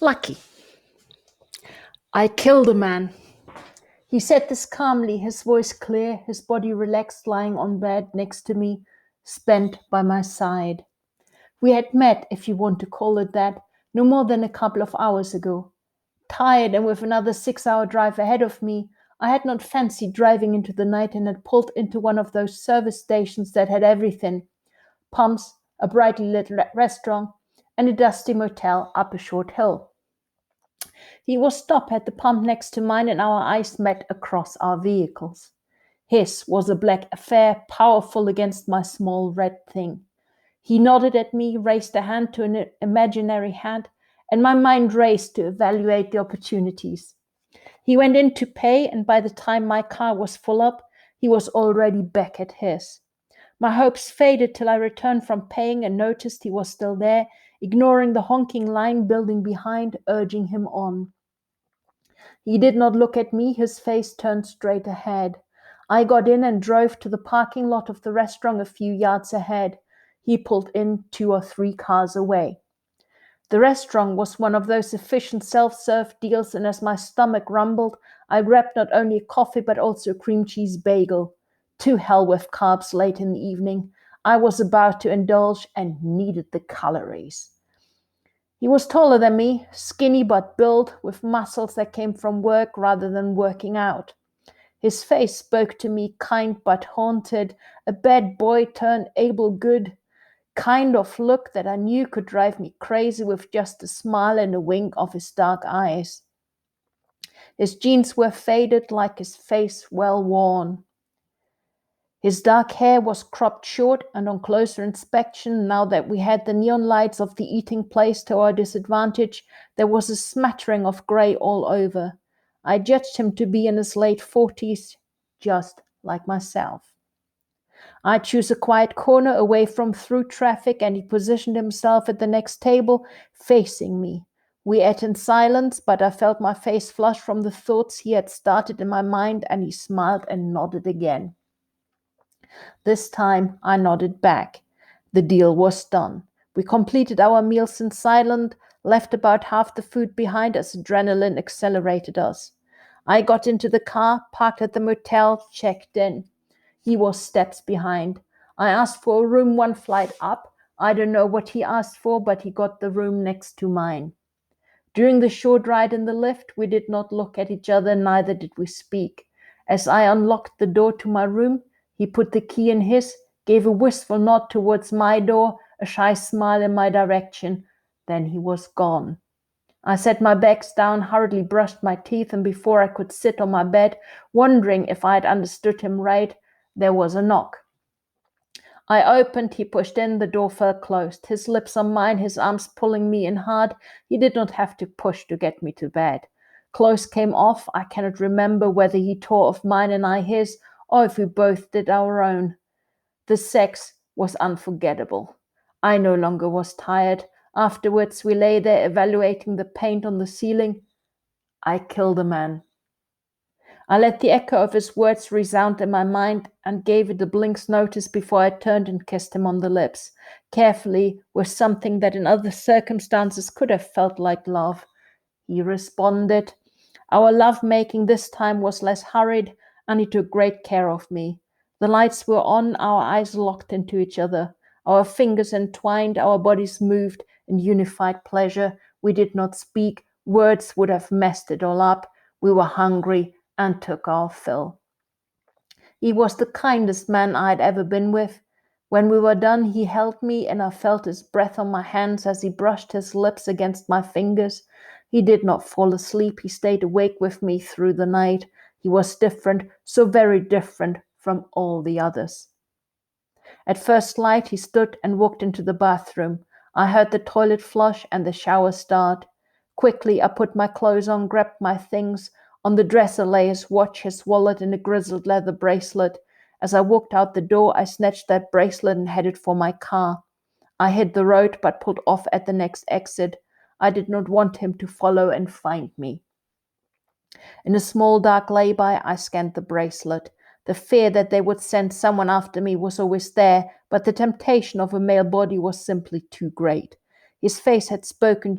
Lucky. I killed a man. He said this calmly, his voice clear, his body relaxed, lying on bed next to me, spent by my side. We had met, if you want to call it that, no more than a couple of hours ago. Tired and with another 6-hour drive ahead of me, I had not fancied driving into the night and had pulled into one of those service stations that had everything: pumps, a brightly lit restaurant, and a dusty motel up a short hill. He was stopped at the pump next to mine, and our eyes met across our vehicles. His was a black affair, powerful against my small red thing. He nodded at me, raised a hand to an imaginary hand, and my mind raced to evaluate the opportunities. He went in to pay, and by the time my car was full up, he was already back at his. My hopes faded till I returned from paying and noticed he was still there, ignoring the honking line building behind, urging him on. He did not look at me, his face turned straight ahead. I got in and drove to the parking lot of the restaurant a few yards ahead. He pulled in 2 or 3 cars away. The restaurant was one of those efficient self-serve deals, and as my stomach rumbled, I grabbed not only a coffee but also a cream cheese bagel. To hell with carbs late in the evening. I was about to indulge and needed the calories. He was taller than me, skinny but built, with muscles that came from work rather than working out. His face spoke to me, kind but haunted, a bad boy turned able good, kind of look that I knew could drive me crazy with just a smile and a wink of his dark eyes. His jeans were faded, like his face well worn. His dark hair was cropped short, and on closer inspection, now that we had the neon lights of the eating place to our disadvantage, there was a smattering of grey all over. I judged him to be in his late 40s, just like myself. I chose a quiet corner away from through traffic, and he positioned himself at the next table, facing me. We ate in silence, but I felt my face flush from the thoughts he had started in my mind, and he smiled and nodded again. This time I nodded back. The deal was done. We completed our meals in silence, left about half the food behind as adrenaline accelerated us. I got into the car, parked at the motel, checked in. He was steps behind. I asked for a room 1 flight up. I don't know what he asked for, but he got the room next to mine. During the short ride in the lift, we did not look at each other, neither did we speak. As I unlocked the door to my room, he put the key in his, gave a wistful nod towards my door, a shy smile in my direction. Then he was gone. I set my bags down, hurriedly brushed my teeth, and before I could sit on my bed, wondering if I had understood him right, there was a knock. I opened, he pushed in, the door fell closed. His lips on mine, his arms pulling me in hard. He did not have to push to get me to bed. Clothes came off. I cannot remember whether he tore off mine and I his, or if we both did our own. The sex was unforgettable. I no longer was tired. Afterwards, we lay there evaluating the paint on the ceiling. I killed a man. I let the echo of his words resound in my mind and gave it a blink's notice before I turned and kissed him on the lips, carefully, with something that in other circumstances could have felt like love. He responded. Our love-making this time was less hurried, and he took great care of me. The lights were on, our eyes locked into each other, our fingers entwined, our bodies moved in unified pleasure. We did not speak. Words would have messed it all up. We were hungry and took our fill. He was the kindest man I had ever been with. When we were done, he held me, and I felt his breath on my hands as he brushed his lips against my fingers. He did not fall asleep. He stayed awake with me through the night. He was different, so very different from all the others. At first light, he stood and walked into the bathroom. I heard the toilet flush and the shower start. Quickly, I put my clothes on, grabbed my things. On the dresser lay his watch, his wallet, and a grizzled leather bracelet. As I walked out the door, I snatched that bracelet and headed for my car. I hit the road but pulled off at the next exit. I did not want him to follow and find me. In a small dark lay-by, I scanned the bracelet. The fear that they would send someone after me was always there, but the temptation of a male body was simply too great. His face had spoken